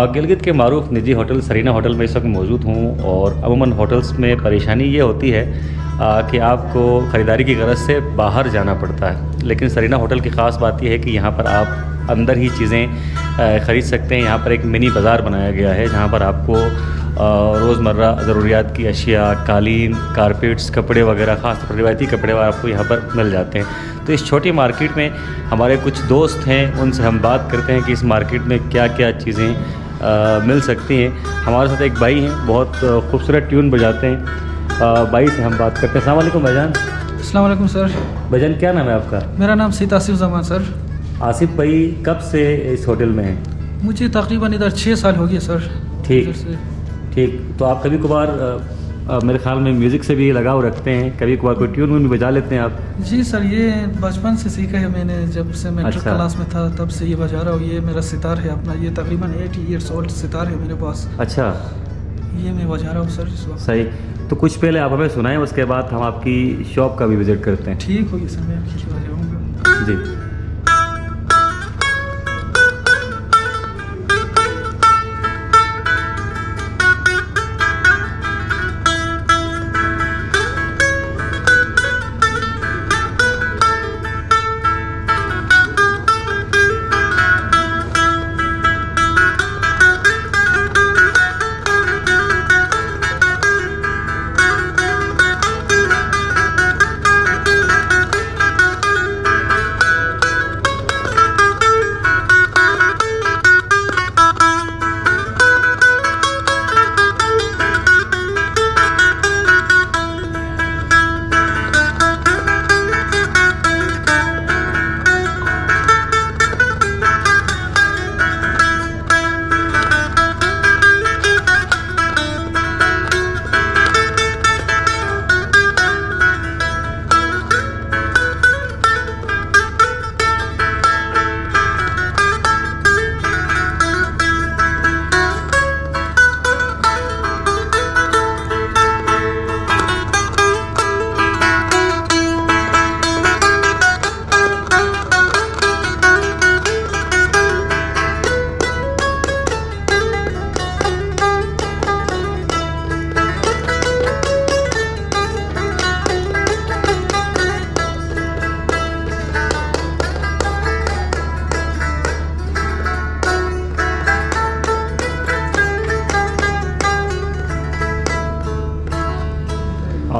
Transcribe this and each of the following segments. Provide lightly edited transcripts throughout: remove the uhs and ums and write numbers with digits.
गिलगित के मारूफ निजी hotel Serena hotel में इस वक्त मौजूद हूँ और अमूमन होटल्स में परेशानी ये होती है कि आपको ख़रीदारी की गरज से बाहर जाना पड़ता है, लेकिन सरीना होटल की ख़ास बात यह है कि यहाँ पर आप अंदर ही चीज़ें ख़रीद सकते हैं। यहाँ पर एक मिनी बाज़ार बनाया गया है जहाँ पर आपको रोज़मर्रा ज़रूरियात की अशिया, कालीन, कारपेट्स, कपड़े वगैरह, ख़ास तौर पर रिवायती कपड़े आपको यहाँ पर मिल जाते हैं। तो इस छोटी मार्केट में हमारे कुछ दोस्त हैं, उनसे हम बात करते हैं कि इस मार्केट में क्या क्या चीज़ें मिल सकती हैं। हमारे साथ एक भाई हैं, बहुत खूबसूरत ट्यून बजाते हैं। भाई से हम बात करते हैं। अस्सलाम वालेकुम भाईजान। अस्सलाम वालेकुम सर। भाईजान क्या नाम है आपका? मेरा नाम सैयद आसिफ जमान सर। आसिफ भाई कब से इस होटल में हैं? मुझे तकरीबन इधर 6 साल हो गए सर। ठीक ठीक। तो आप कभी कभार मेरे ख्याल में म्यूज़िक से भी लगाव रखते हैं, कभी कभार कोई ट्यून वून भी बजा लेते हैं आप? जी सर, ये बचपन से सीखा है मैंने, जब से मैं अच्छा। क्लास में था तब से ये बजा रहा हूँ। ये मेरा सितार है अपना, ये तकरीबन 8 ईयर्स ओल्ड सितार है मेरे पास। अच्छा, ये मैं बजा रहा हूँ सर इस वक्त। सही। तो कुछ पहले आप हमें सुनाएं, उसके बाद हम आपकी शॉप का भी विज़िट करते हैं। ठीक होगी सर, मैं आपकी बजाऊँगा जी।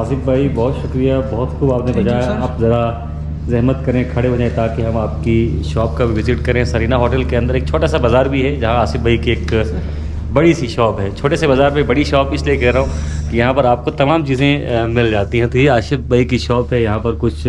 आसिफ भाई बहुत शुक्रिया, बहुत खूब आपने बजाया। आप ज़रा जहमत करें, खड़े हो जाएं ताकि हम आपकी शॉप का भी विज़िट करें। सरीना होटल के अंदर एक छोटा सा बाज़ार भी है जहां आसिफ भाई की एक बड़ी सी शॉप है। छोटे से बाज़ार में बड़ी शॉप इसलिए कह रहा हूँ कि यहाँ पर आपको तमाम चीज़ें मिल जाती हैं। तो ये आसिफ भाई की शॉप है। यहाँ पर कुछ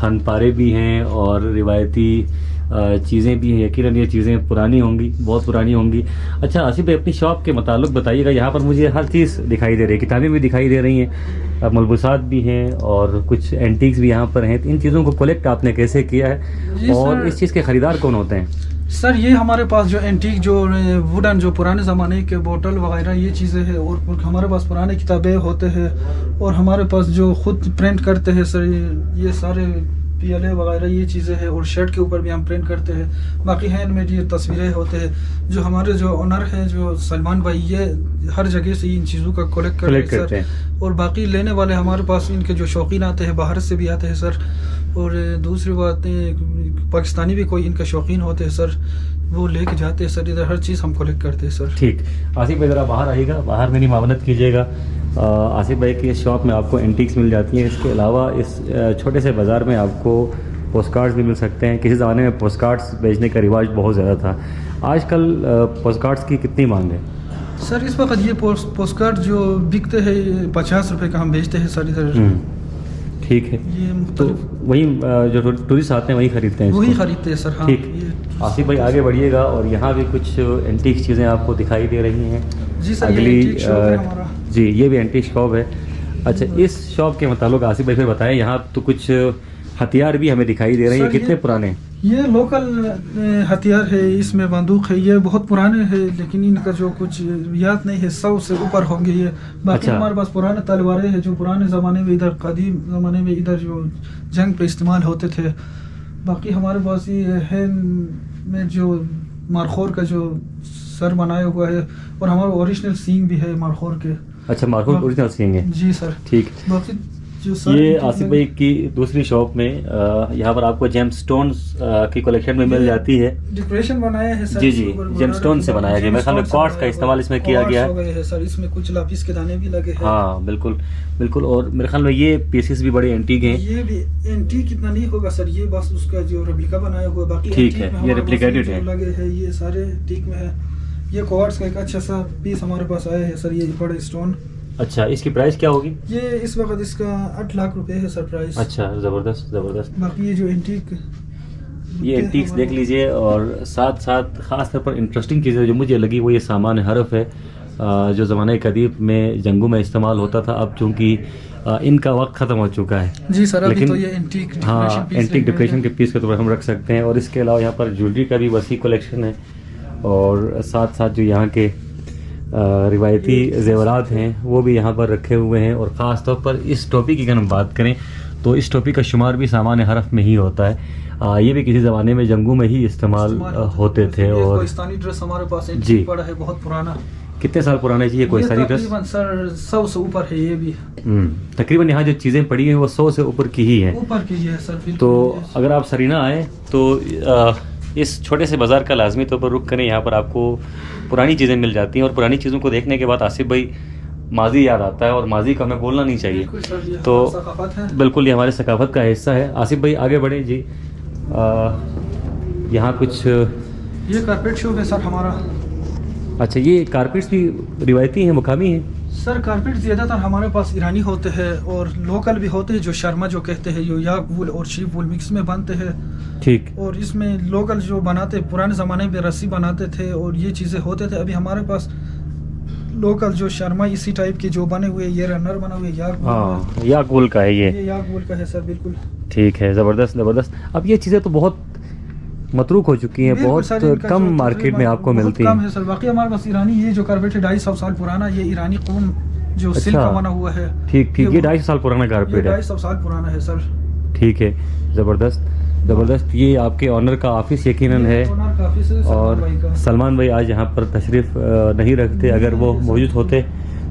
फन पारे भी हैं और रिवायती चीज़ें भी हैं। यकीनन ये चीज़ें पुरानी होंगी, बहुत पुरानी होंगी। अच्छा आसिफ भाई, अपनी शॉप के मुताल्लिक बताइएगा। यहाँ पर मुझे हर चीज़ दिखाई दे रही है, किताबें भी दिखाई दे रही हैं, मलबूसात भी हैं और कुछ एंटीक्स भी यहाँ पर हैं। इन चीज़ों को कलेक्ट आपने कैसे किया है और इस चीज़ के ख़रीदार कौन होते हैं? सर, ये हमारे पास जो एंटीक, जो वुडन, जो पुराने ज़माने के बोतल वगैरह ये चीज़ें हैं, और हमारे पास पुराने किताबें होते हैं, और हमारे पास जो खुद प्रिंट करते हैं सर ये सारे पियाले वगैरह ये चीज़ें हैं, और शर्ट के ऊपर भी हम प्रिंट करते हैं। बाकी हैंडमेड ये तस्वीरें होते हैं। जो हमारे जो ओनर हैं जो सलमान भाई, ये हर जगह से इन चीज़ों का कलेक्ट करते हैं सर। और बाकी लेने वाले हमारे पास इनके जो शौकीन आते हैं, बाहर से भी आते हैं सर। और दूसरी बात, पाकिस्तानी भी कोई इनका शौकीन होते हैं सर, वो लेके जाते हैं सर। इधर हर चीज़ हम कलेक्ट करते हैं सर। ठीक। आसिफ भाई ज़रा बाहर आइएगा, बाहर मेरी मावनत कीजिएगा। आसिफ भाई की इस शॉप में आपको एंटीक्स मिल जाती हैं। इसके अलावा इस छोटे से बाज़ार में आपको पोस्ट कार्ड्स भी मिल सकते हैं। किसी ज़माने में पोस्ट कार्ड्स बेचने का रिवाज बहुत ज़्यादा था। आजकल पोस्ट कार्ड्स की कितनी मांग है? सर इस वक्त ये पोस्ट कार्ड जो बिकते हैं 50 रुपये का हम बेचते हैं सर इधर। ठीक है। ये तो वही जो टूरिस्ट आते हैं वही खरीदते हैं, वही खरीदते हैं सर। हाँ, ठीक। आसिफ भाई आगे बढ़िएगा और यहाँ भी कुछ एंटीक चीज़ें आपको दिखाई दे रही हैं। जी सर, अगली ये एंटीक शॉप है हमारा। जी, ये भी एंटीक शॉप है। अच्छा, इस शॉप के मुताबिक आसिफ भाई फिर बताएं, यहाँ तो कुछ हथियार भी हमें दिखाई दे रहे हैं। कितने पुराने? ये लोकल हथियार है, इसमें बंदूक है। ये बहुत पुराने हैं, लेकिन इनका जो कुछ याद नहीं है, 100 से ऊपर होंगे ये। बाकी अच्छा। हमारे पास पुराने तलवारें हैं जो पुराने ज़माने में इधर, कदीम ज़माने में इधर जो जंग पे इस्तेमाल होते थे। बाकी हमारे पास ये है में जो मारखोर का जो सर बनाया हुआ है, और हमारा ओरिजिनल सींग भी है मारखोर के। अच्छा, मारखोर ओरिजिनल सींग है। जी सर। ठीक। बाकी जो ये आसिफ भाई की दूसरी शॉप में यहाँ पर आपको जेमस्टोन्स की कलेक्शन में मिल जाती है। डेकोरेशन बनाया है सर। जी जी, जेमस्टोन से बनाया गया। मेरे ख्याल में क्वार्ट्ज का इस्तेमाल इसमें किया गया है सर। इसमें कुछ लापिस के दाने भी लगे हैं। हाँ बिल्कुल बिल्कुल। और मेरे ख्याल में ये पीसेस भी बड़े एंटीक हैं। ये भी एंटीक इतना नहीं होगा सर, ये बस उसका जो रेप्लिका बनाया हुआ, बाकी ठीक है, ये रेप्लिकेटेड है। लगे हैं ये सारे एंटीक में है। ये क्वार्ट्ज का एक अच्छा सा पीस हमारे पास आया है सर, ये बड़े स्टोन। अच्छा, इसकी प्राइस क्या होगी? ये इस वक्त इसका 8 लाख रुपए है सर प्राइस। अच्छा, जबरदस्त जबरदस्त। बाकी ये जो एंटीक, ये एंटीक्स देख लीजिए। और साथ साथ खास तौर पर इंटरेस्टिंग चीज़ जो मुझे लगी वो ये सामान हरफ है, जो ज़माने कदीम में जंगों में इस्तेमाल होता था। अब चूँकि इनका वक्त ख़त्म हो चुका है। जी सर। लेकिन तो ये एंटीक, हाँ, एंटीक डेकोरेशन के पीस के तौर पर हम रख सकते हैं। और इसके अलावा यहाँ पर ज्वेलरी का भी वसी कलेक्शन है, और साथ साथ जो यहाँ के रिवायती ज़ेवरात हैं वो भी यहाँ पर रखे हुए हैं। और ख़ास तौर पर इस टोपी की अगर हम बात करें तो इस टोपी का शुमार भी सामान हरफ में ही होता है। ये भी किसी ज़माने में जंगों में ही इस्तेमाल होते थे। और कोहिस्तानी ड्रेस हमारे पास जी पड़ा है, बहुत पुराना। कितने साल पुराना है ये कोहिस्तानी ड्रेस? तकरीबन सर 100 से ऊपर है ये भी। तकरीबन यहाँ जो चीज़ें पड़ी हैं वो 100 से ऊपर की ही है। ऊपर की है सर। तो अगर आप सरीना आए तो इस छोटे से बाज़ार का लाजमी तौर पर रुक करें। यहाँ पर आपको पुरानी चीज़ें मिल जाती हैं, और पुरानी चीज़ों को देखने के बाद आसिफ भाई माजी याद आता है, और माजी का हमें बोलना नहीं चाहिए। तो बिल्कुल ये हमारे सकाफत का हिस्सा है। आसिफ भाई आगे बढ़े जी। यहाँ कुछ ये कारपेट शॉप है सर हमारा। अच्छा, ये कारपेट्स भी रिवायती हैं, मुकामी हैं? सर कारपेट ज़्यादातर हमारे पास ईरानी होते हैं और लोकल भी होते हैं, जो शर्मा जो कहते हैं, जो याक वूल और शीप वूल मिक्स में बनते हैं। ठीक। और इसमें लोकल जो बनाते, पुराने ज़माने में रस्सी बनाते थे और ये चीज़ें होते थे। अभी हमारे पास लोकल जो शर्मा इसी टाइप के जो बने हुए, ये रनर बना हुए याक वूल का है। ये याक वूल का है सर। बिल्कुल ठीक है, ज़बरदस्त ज़बरदस्त। अब ये चीज़ें तो बहुत मतरूक हो चुकी हैं, बहुत कम मार्केट में आपको मिलती है सर। बाकी हमारे पास ईरानी ये जो कारपेट है 250 साल पुराना, ये ईरानी कौम जो सिल्क का बना हुआ है। ठीक ठीक, ये 250 साल पुराना कारपेट है। 250 साल पुराना है सर। ठीक है, ज़बरदस्त ज़बरदस्त। ये आपके ऑनर का ऑफिस यकीनन है, और सलमान भाई आज यहाँ पर तशरीफ़ नहीं रखते। अगर वो मौजूद होते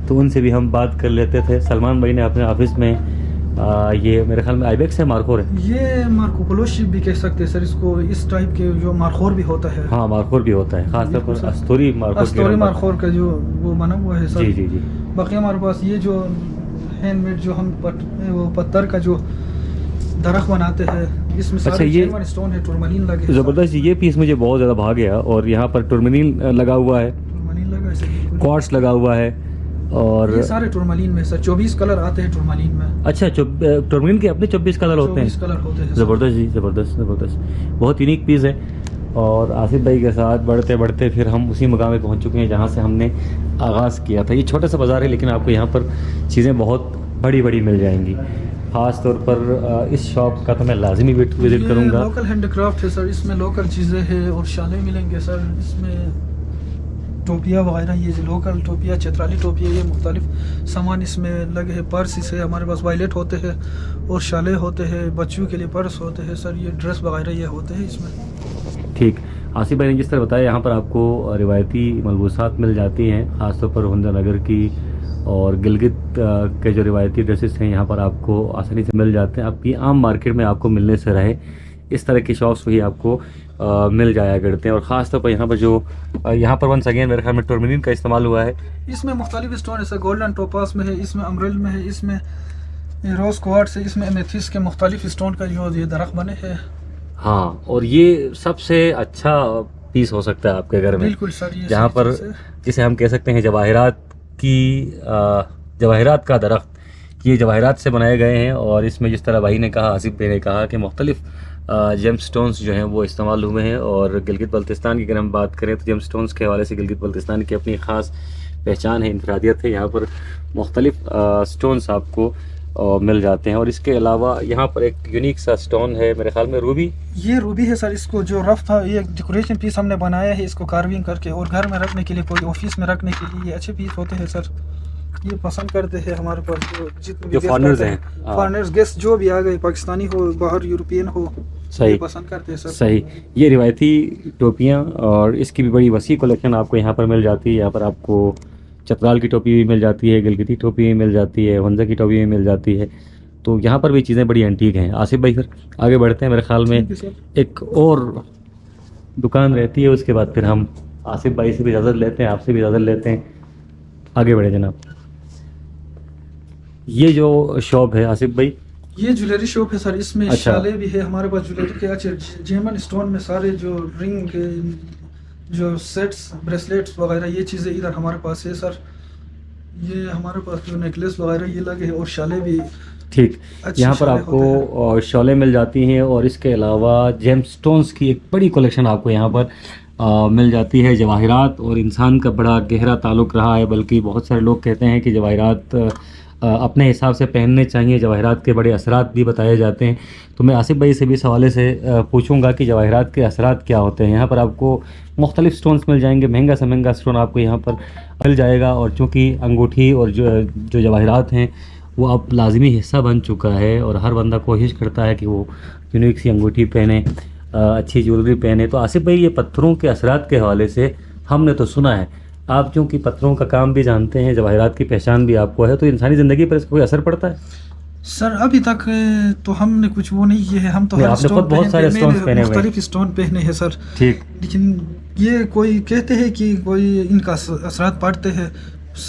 तो उनसे भी हम बात कर लेते थे। सलमान भाई ने अपने ऑफिस में ये मेरे ख्याल में आइबेक्स है, मारखोर है। ये मार्कोपोलो शिप भी कह सकते हैं सर इसको। इस टाइप के जो मारखोर भी होता है। हाँ, मारखोर भी होता है, खासतौर पर अस्तूरी मारखोर का जो वो बना हुआ है सर। जी जी जी। बाकी हमारे पास ये जो हैंडमेड जो हम वो पत्थर का जो दरख्त बनाते हैं, इसमें अच्छा, ये स्टोन है, टूरमलीन लगे। ज़बरदस्त। ये पीस मुझे बहुत ज़्यादा भाग गया, और यहाँ पर टूरमलीन लगा हुआ है, क्वार्ट्ज लगा हुआ है, और ये सारे टूरमलीन में सर 24 कलर आते हैं टूरमलीन में। अच्छा, टूरमलीन के अपने 24 कलर होते हैं। 24 कलर होते हैं। ज़बरदस्त जी, ज़बरदस्त ज़बरदस्त। बहुत यूनिक पीस है। और आसिफ भाई के साथ बढ़ते बढ़ते फिर हम उसी मकाम में पहुंच चुके हैं जहां से हमने आगाज़ किया था। ये छोटा सा बाज़ार है, लेकिन आपको यहाँ पर चीज़ें बहुत बड़ी बड़ी मिल जाएंगी। ख़ास तौर पर इस शॉप का तो मैं लाजमी विज़िट करूँगा। लोकल हैंडक्राफ्ट है सर, इसमें लोकल चीज़ें हैं और शालें मिलेंगे सर। इसमें टोपिया वगैरह, ये जो लोकल टोपिया, चित्राली टोपिया, ये मुख्तलिफ सामान इसमें लगे हैं। पर्स से हमारे पास वायलेट होते हैं, और शाले होते हैं, बच्चों के लिए पर्स होते हैं सर। ये ड्रेस वगैरह ये होते हैं इसमें। ठीक। आसिफ भाई ने जिस तरह बताया, यहाँ पर आपको रिवायती मलबूसात मिल जाती हैं, ख़ासतौर पर हुंदा नगर की और गिलगित के जो रिवायती ड्रेसेस हैं यहाँ पर आपको आसानी से मिल जाते हैं। अब ये आम मार्केट में आपको मिलने से रहे, इस तरह की शॉप्स वही आपको मिल जाया करते हैं। और ख़ास तौर पर यहाँ पर वंस अगेन मेरे ख्याल में टूरमलीन का इस्तेमाल हुआ है। इसमें मुख्तलिफ स्टोन है सर, गोल्डन टोपास में है, इसमें अमरल में है, इसमें रोज क्वार्ट्ज है, इसमें एमेथिस्ट के मुख्तलिफ स्टोन का जो ये दरख्त बने हैं। हाँ, और ये सबसे अच्छा पीस हो सकता है आपके घर में। बिल्कुल सर। ये जहाँ पर जिसे हम कह सकते हैं जवाहिरात का दरख्त, ये जवाहिरात से बनाए गए हैं। और इसमें जिस तरह भाई ने कहा, आसिफ भाई ने कहा कि मुख्तलिफ जेम स्टोन्स जो हैं वो इस्तेमाल हुए हैं। और गिलगित बल्तिस्तान की अगर हम बात करें तो जेम स्टोन्स के हवाले से गिलगित बल्तिस्तान की अपनी ख़ास पहचान है, इंफरादियत है। यहाँ पर मुख्तलिफ स्टोन्स आपको मिल जाते हैं। और इसके अलावा यहाँ पर एक यूनिक सा स्टोन है, मेरे ख्याल में रूबी। ये रूबी है सर। इसको जो रफ था, ये डेकोरेशन पीस हमने बनाया है, इसको कार्विंग करके, और घर में रखने के लिए, कोई ऑफिस में रखने के लिए ये अच्छे पीस होते हैं सर। ये पसंद करते हैं हमारे पास जो जितने फॉरेनर्स हैं, फॉरेनर्स गेस्ट जो भी आ गए, पाकिस्तानी हो, बाहर यूरोपियन हो, सही। ये पसंद करते हैं सर। सही। ये रिवायती टोपियाँ और इसकी भी बड़ी वसी कलेक्शन आपको यहाँ पर मिल जाती है। यहाँ पर आपको चतराल की टोपी भी मिल जाती है, गिलगिती टोपी भी मिल जाती है, वंजा की टोपी भी मिल जाती है। तो यहाँ पर भी चीज़ें बड़ी एंटीक हैं। आसिफ भाई फिर आगे बढ़ते हैं, मेरे ख्याल में ठीक है सर। एक और दुकान रहती है, उसके बाद फिर हम आसिफ भाई से भी इजाज़त लेते हैं, आपसे भी इजाज़त लेते हैं। आगे बढ़े जनाब। ये जो शॉप है आसिफ भाई, ये ज्वेलरी शॉप है सर। इसमें अच्छा। शाले भी है हमारे पास ज्वेलरी के। अच्छा, जेमन स्टोन में सारे जो रिंग के जो सेट्स, ब्रेसलेट्स वगैरह ये चीज़ें इधर हमारे पास है सर। ये हमारे पास जो नेकलेस वगैरह ये लगे हैं और शाले भी ठीक। अच्छे यहाँ पर शाले होते हैं। आपको शॉलें मिल जाती हैं और इसके अलावा जेमस्टोन्स की एक बड़ी कलेक्शन आपको यहाँ पर मिल जाती है। जवाहिरात और इंसान का बड़ा गहरा ताल्लुक़ रहा है, बल्कि बहुत सारे लोग कहते हैं कि जवाहिरात अपने हिसाब से पहनने चाहिए। जवाहिरात के बड़े असरात भी बताए जाते हैं। तो मैं आसिफ भाई से भी इस हवाले से पूछूंगा कि जवाहिरात के असरात क्या होते हैं। यहाँ पर आपको मुख्तलिफ़ स्टोन्स मिल जाएंगे, महंगा से महंगा स्टोन आपको यहाँ पर मिल जाएगा। और चूँकि अंगूठी और जो जवाहिरात हैं वो अब लाजमी हिस्सा बन चुका है और हर बंदा कोशिश करता है कि वो यूनिक सी अंगूठी पहने, अच्छी ज्वेलरी पहने। तो आसिफ भाई, ये पत्थरों के असरात के हवाले से हमने तो सुना है, आप चूँकि पत्थरों का काम भी जानते हैं, जवाहिरात की पहचान भी आपको है, तो इंसानी ज़िंदगी पर इसका कोई असर पड़ता है? सर अभी तक तो हमने कुछ वो नहीं किए हैं। हम तो नहीं, हर आपने स्टोन खुद बहुत सारे स्टोन्स पहने हुए हैं। मुख्तलिफ स्टोन पहने हैं सर। ठीक। लेकिन ये कोई कहते हैं कि कोई इनका असरात पड़ते हैं,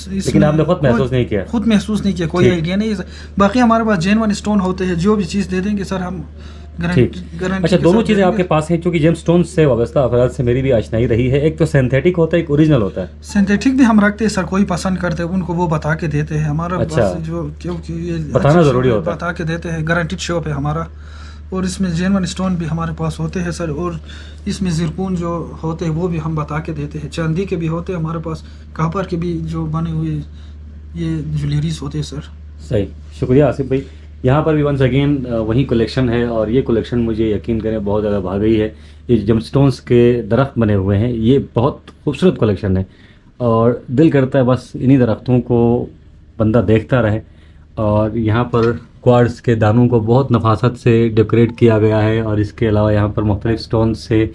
लेकिन आपने खुद महसूस नहीं किया? खुद महसूस नहीं किया, कोई ठीक। आइडिया नहीं है सर। बाकी हमारे पास जेन्युइन स्टोन होते हैं, जो भी चीज़ दे देंगे सर हम ठीक। गारंटी अच्छा, के दोनों साथ चीज़ें दे आपके देंगे। पास हैं, क्योंकि जेम स्टोन से वाबस्ता अफराद से मेरी भी आशनाई रही है। एक तो सिंथेटिक होता है, एक ओरिजिनल होता है। सिंथेटिक भी हम रखते हैं सर, कोई पसंद करते हैं उनको वो बता के देते हैं हमारा। अच्छा। बस जो क्योंकि ये बताना अच्छी ज़रूरी शॉप है, होता है। बता के देते हैं। गारंटीड शॉप है हमारा और इसमें जेन्युइन स्टोन भी हमारे पास होते हैं सर। और इसमें ज़िरकून जो होते हैं वो भी हम बता के देते हैं। चांदी के भी होते हैं हमारे पास, कॉपर के भी जो बने हुए ये ज्वेलरीज होते हैं सर। सही, शुक्रिया आसिफ भाई। यहाँ पर भी वंस अगेन वही कलेक्शन है और ये कलेक्शन मुझे यकीन करें बहुत ज़्यादा भा गई है। ये जेमस्टोन्स के दरख्त बने हुए हैं, ये बहुत खूबसूरत कलेक्शन है और दिल करता है बस इन्हीं दरख्तों को बंदा देखता रहे। और यहाँ पर क्वार्ट्ज के दानों को बहुत नफासत से डेकोरेट किया गया है और इसके अलावा यहाँ पर मुख्तलिफ स्टोन से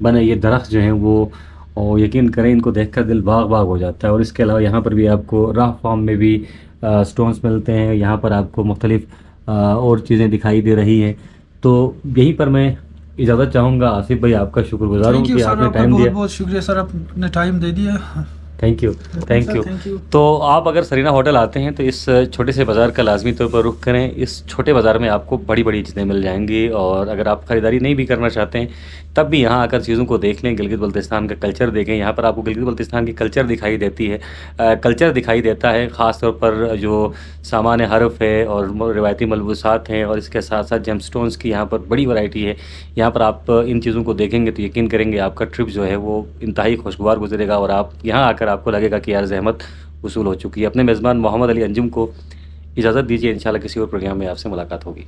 बने ये दरख्त जो हैं वो, और यकीन करें इनको देखकर दिल बाग बाग हो जाता है। और इसके अलावा यहाँ पर भी आपको रफ फॉर्म में भी स्टोन्स मिलते हैं। यहाँ पर आपको मुख्तलिफ और चीज़ें दिखाई दे रही हैं। तो यहीं पर मैं इजाज़त चाहूँगा। आसिफ भाई, आपका शुक्रगुजार हूँ कि आपने टाइम दिया। बहुत बहुत शुक्रिया सर, आपने टाइम दे दिया। Thank you. Thank you. Thank you. तो आप अगर सरीना होटल आते हैं तो इस छोटे से बाज़ार का लाजमी तौर पर रुख करें। इस छोटे बाज़ार में आपको बड़ी बड़ी चीज़ें मिल जाएंगी और अगर आप ख़रीदारी नहीं भी करना चाहते हैं तब भी यहाँ आकर चीज़ों को देख लें, गिलगित बल्तिस्तान का कल्चर देखें। यहाँ पर आपको गिलगित बल्तिस्तान की कल्चर दिखाई देती है, कल्चर दिखाई देता है। ख़ास तौर पर जो सामान हरफ है और रिवायती मलबूसात हैं और इसके साथ साथ जेमस्टोन्स की यहाँ पर बड़ी वैरायटी है। यहाँ पर आप इन चीज़ों को देखेंगे तो यकीन करेंगे आपका ट्रिप जो है वो इंतहाई खुशगवार गुजरेगा और आप यहाँ आकर आपको लगेगा कि यार ज़हमत वसूल हो चुकी है। अपने मेज़बान मोहम्मद अली अंजुम को इजाज़त दीजिए। इंशाल्लाह किसी और प्रोग्राम में आपसे मुलाकात होगी।